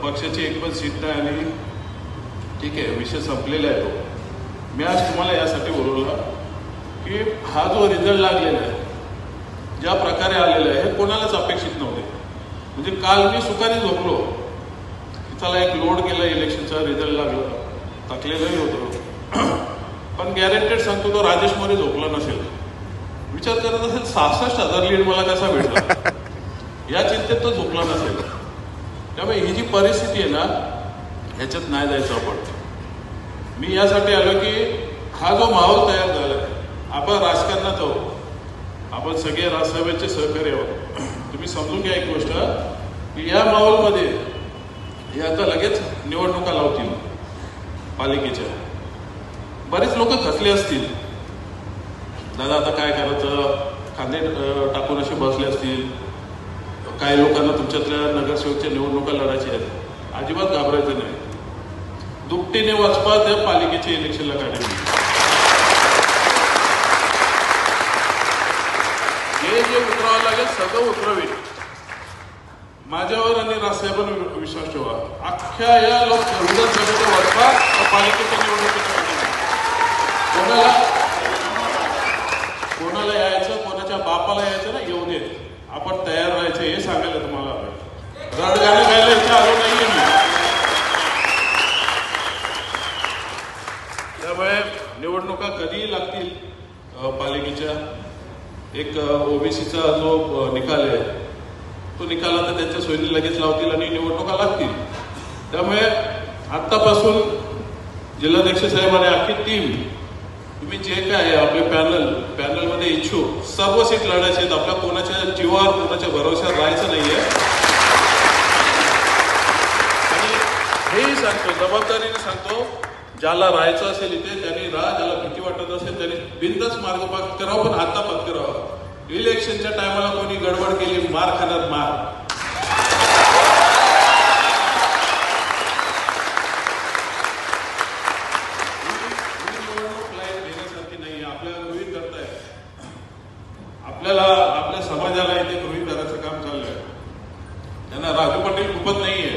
पक्षाची एक पण सीट नाही आली, ठीक आहे, विषय संपलेला आहे तो. मी आज तुम्हाला यासाठी बोलवलं की हा जो रिझल्ट लागलेला आहे, ज्या प्रकारे आलेला आहे, हे कोणालाच अपेक्षित नव्हते. म्हणजे काल मी सुखाने झोपलो, त्याला एक लोड केला, इलेक्शनचा रिझल्ट लागला, थकलेलंही होतं, पण गॅरंटेड सांगतो तो राजेश मोरे झोपला नसेल, विचार करत असेल 66,000 लीड मला कसा भेटला, या चिंतेत तो झोपला नसेल. त्यामुळे ही जी परिस्थिती आहे ना, ह्याच्यात नाही जायचं आपण. मी यासाठी आलो की हा जो माहोल तयार झाला आहे, आपण राजकारणात आहोत, आपण सगळे राज्यसभेचे सहकारी आहोत. तुम्ही समजून घ्या एक गोष्ट की या माहोलमध्ये हे आता लगेच निवडणुका लावतील पालिकेच्या. बरेच लोक थकले असतील, दादा आता काय करायचं, खांदे टाकून असे बसले असतील. काही लोकांना तुमच्यातल्या नगरसेवकच्या निवडणुका लढायच्या आहेत, अजिबात घाबरायचं नाही. दुपटीने वाचपा त्या पालिकेच्या इलेक्शनला काढायची. हे जे उतरावं लागेल सगळं उतरवेल. माझ्यावर आणि राजसाहेबांवर विश्वास ठेवा. अख्ख्या या विधानसभेच्या वाचपा पालिकेच्या निवडणुकीच्या कोणाला यायचं, कोणाच्या बापाला यायचं ना, येऊ दे, आपण तयार राहायचं, हे सांगायला तुम्हाला रडगाणं गायला इथे आलो नाहीये मी. त्यामुळे निवडणुका कधीही लागतील पालिकेच्या. एक ओबीसीचा जो निकाल आहे तो निकाल आता त्यांच्या सोयीने लगेच लावतील आणि निवडणुका लागतील. त्यामुळे आत्तापासून जिल्हाध्यक्ष साहेब आणि अख्खी टीम, तुम्ही जे काय आपले पॅनलमध्ये इच्छुक सर्व सीट लढायचे आहेत. आपल्या कोणाच्या जीवावर, कोणाच्या भरोश्यावर राहायचं नाहीये. आणि हेही सांगतो, जबाबदारीने सांगतो, ज्याला राहायचं असेल इथे त्यांनी राहा, ज्याला भीती वाटत असेल त्यांनी बिनधास्त मार्ग पत्करावा, पण आता पत्करावा. इलेक्शनच्या टायमाला कोणी गडबड केली, मार खाणार मार. निवडणूक लाईन घेण्यासारखी नाही, आपल्याला गृहीत करताय. आपल्याला आपल्या समाजाला इथे गृहीत करायचं काम चाललंय. त्यांना राजू पाटील खूपच नाहीये,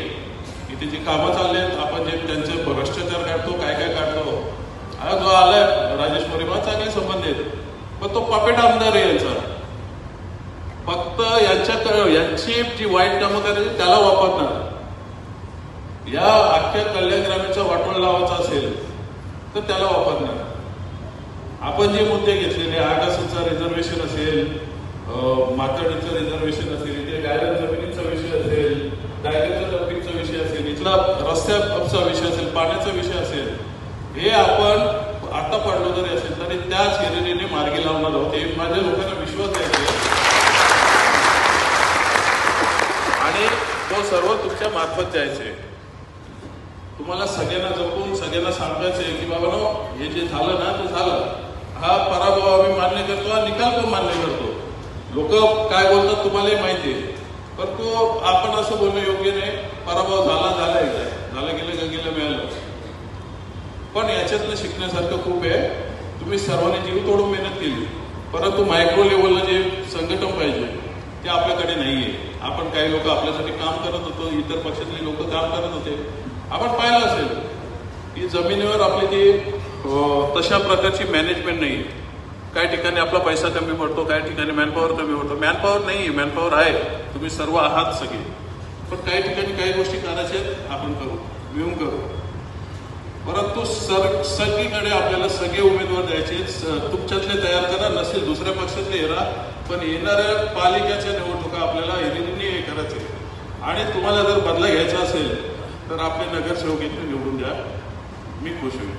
इथे जी कामं चालली आहेत, आपण जे त्यांचे भ्रष्टाचार काढतो, काय काय काढतो. हा जो आलाय राजेश मोरे, मला चांगले संबंध आहेत, पण तो पपेट आमदार आहे यांचा. फक्त यांची जी वाईट कामं करायची त्याला वापरणार. या अख्ख्या कल्याण ग्रामीणचा वाटोळ लावायचा असेल तर त्याला वापरणार. आपण जे मुद्दे घेतलेले, आगासाचं रिझर्वेशन असेल, मातडीचं रिझर्वेशन असेल, इथे गायरन जमिनीचा विषय असेल, डायगरच्या डम्पिंगचा विषय असेल, इथला रस्त्याचा विषय असेल, पाण्याचा विषय असेल, हे आपण आता पडलो जरी असेल तरी त्याच हिरिरीने मार्गी लावणार आहोत. हे माझ्या लोकांना विश्वास आहे आणि तो सर्व तुमच्या मार्फत जायचे. तुम्हाला सगळ्यांना जपून सगळ्यांना सांगायचंय की बाबा नो, हे जे झालं ना ते झालं. हा पराभव आम्ही मान्य करतो, हा निकाल पण मान्य करतो. लोक काय बोलतात तुम्हालाही माहिती आहे, परंतु आपण असं बोलणं योग्य नाही. पराभव झाला गेलं मिळालं, पण याच्यातनं शिकण्यासारखं खूप आहे. तुम्ही सर्वांनी जीव तोडून मेहनत केली, परंतु मायक्रो लेवलला जे संघटन पाहिजे ते आपल्याकडे नाहीये. आपण काही लोक आपल्यासाठी काम करत होतो, इतर पक्षातले लोक काम करत होते. आपण पाहिलं असेल की जमिनीवर आपली जी तशा प्रकारची मॅनेजमेंट नाही. काही ठिकाणी आपला पैसा कमी पडतो, काही ठिकाणी मॅनपॉवर कमी पडतो. मॅनपॉवर नाही, मॅनपॉवर आहे, तुम्ही सर्व आहात सगळे, पण काही ठिकाणी काही गोष्टी करायच्या आपण करू, मिळून करू. परंतु सगळीकडे आपल्याला सगळे उमेदवार द्यायचे. तुमच्यातले तयार करा, नसेल दुसऱ्या पक्षातले हेरा, पण येणाऱ्या पालिकेच्या निवडणुका आपल्याला हिरिरीने हे करायचे. आणि तुम्हाला जर बदला घ्यायचा असेल तर आपले नगरसेवक इथे निवडून द्या, मी खुश होईल.